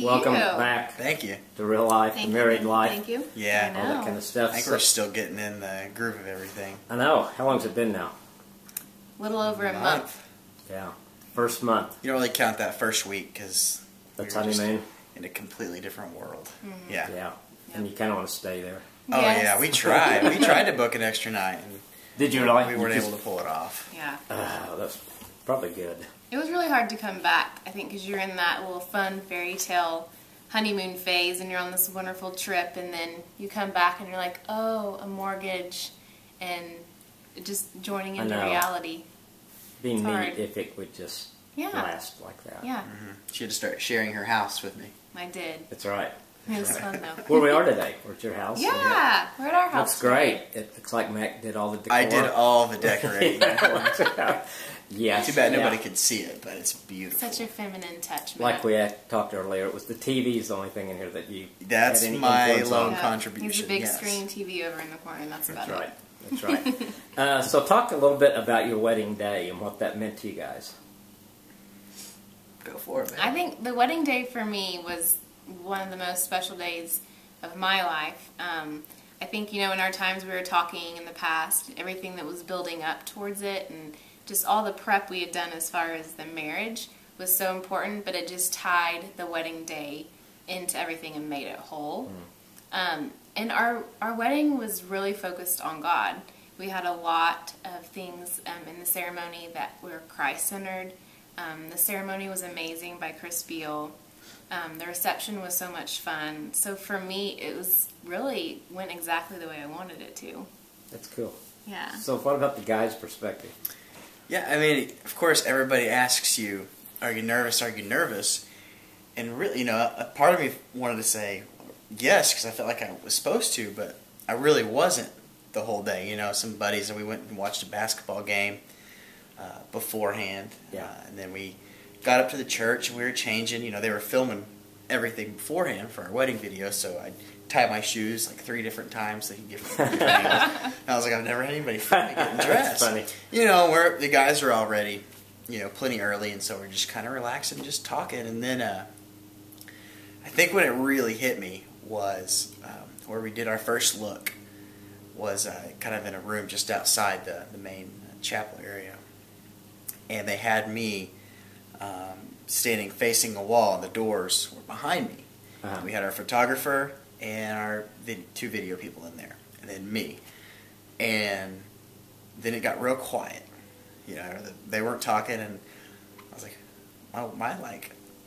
Welcome back. Thank you. To real life, married life. Thank you. Yeah. All that kind of stuff. I think we're still getting in the groove of everything. I know. How long has it been now? A little over a month. Yeah. First month. You don't really count that first week because that's honeymoon. In a completely different world. Mm-hmm. Yeah. Yeah. And you kind of want to stay there. Oh yeah, we tried. We tried to book an extra night. And did you really? We weren't able to pull it off. Yeah. That's probably good. It was really hard to come back, I think, because you're in that little fun fairy tale honeymoon phase and you're on this wonderful trip, and then you come back and you're like, oh, a mortgage, and just joining into reality. Be neat if it would just last like that. Yeah. Mm-hmm. She had to start sharing her house with me. I did. That's right. It was fun, though. Where we are today. We're at your house. Yeah, we're at our house. That's great. It looks like Mac did all the decor. I did all the decorating. Yes. Too bad nobody could see it, but it's beautiful. Such a feminine touch, Mac. Like we had talked earlier, it was the TV's the only thing in here that you That's had any my lone on. contribution. There's a big screen TV over in the corner, and that's about it. That's right. So talk a little bit about your wedding day and what that meant to you guys. Go for it, man. I think the wedding day for me was one of the most special days of my life. I think, in our times we were talking in the past, everything that was building up towards it and just all the prep we had done as far as the marriage was so important, but it just tied the wedding day into everything and made it whole. And our wedding was really focused on God. We had a lot of things in the ceremony that were Christ-centered. The ceremony was amazing by Chris Beal. The reception was so much fun. So for me, it was really went exactly the way I wanted it to. That's cool. Yeah. So what about the guy's perspective? Yeah, I mean, of course, everybody asks you, are you nervous, are you nervous? And really, a part of me wanted to say yes, because I felt like I was supposed to, but I really wasn't the whole day. Some buddies, and we went and watched a basketball game beforehand. Yeah. And then we got up to the church, and we were changing. They were filming everything beforehand for our wedding video, so I tied my shoes like 3 different times so he could get different angles. And I was like, I've never had anybody film me getting dressed. That's funny. The guys are already, plenty early, and so we're just kind of relaxing, just talking. And then I think when it really hit me was where we did our first look was kind of in a room just outside the main chapel area. And they had me standing facing a wall, and the doors were behind me. We had our photographer and our 2 video people in there, and then me. And then it got real quiet. They weren't talking, and I was like,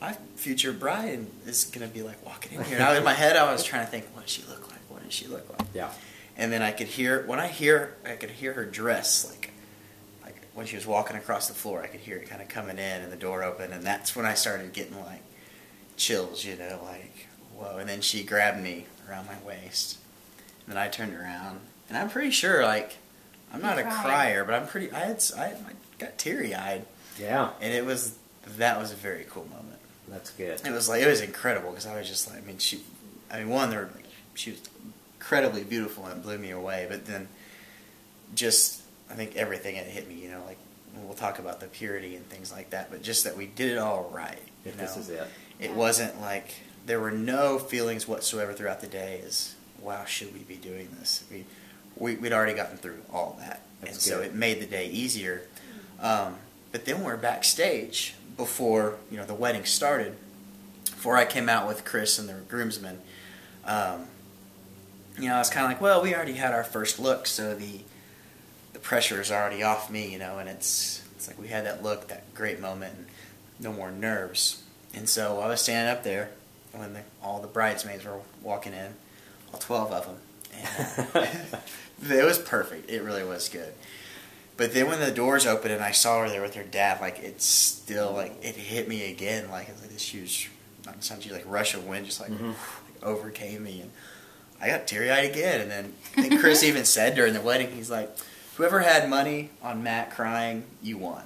my future bride is going to be like walking in here. And in my head, I was trying to think, what does she look like? What does she look like? Yeah. And then I could hear her dress, like when she was walking across the floor, I could hear it kind of coming in and the door open, and that's when I started getting like chills, like whoa. And then she grabbed me around my waist, and then I turned around, and I'm pretty sure, like, I'm not a crier, but I got teary eyed. Yeah. And that was a very cool moment. That's good. It was incredible, because I was just like, she was incredibly beautiful, and it blew me away. But then just, I think everything had hit me, like, we'll talk about the purity and things like that, but just that we did it all right. This is it. It wasn't like, there were no feelings whatsoever throughout the day as, wow, should we be doing this? We'd already gotten through all that. So it made the day easier. But then we're backstage before, the wedding started. Before I came out with Chris and the groomsmen, I was kind of like, well, we already had our first look, so the pressure is already off me, and it's like we had that look, that great moment, and no more nerves. And so I was standing up there when all the bridesmaids were walking in, all 12 of them, and it was perfect. It really was good. But then when the doors opened and I saw her there with her dad, like, it's still, like, it hit me again, like, it's like this huge, not sounds like rush of wind, just like, overcame me, and I got teary-eyed again. And then I think Chris even said during the wedding, he's like, whoever had money on Matt crying, you won.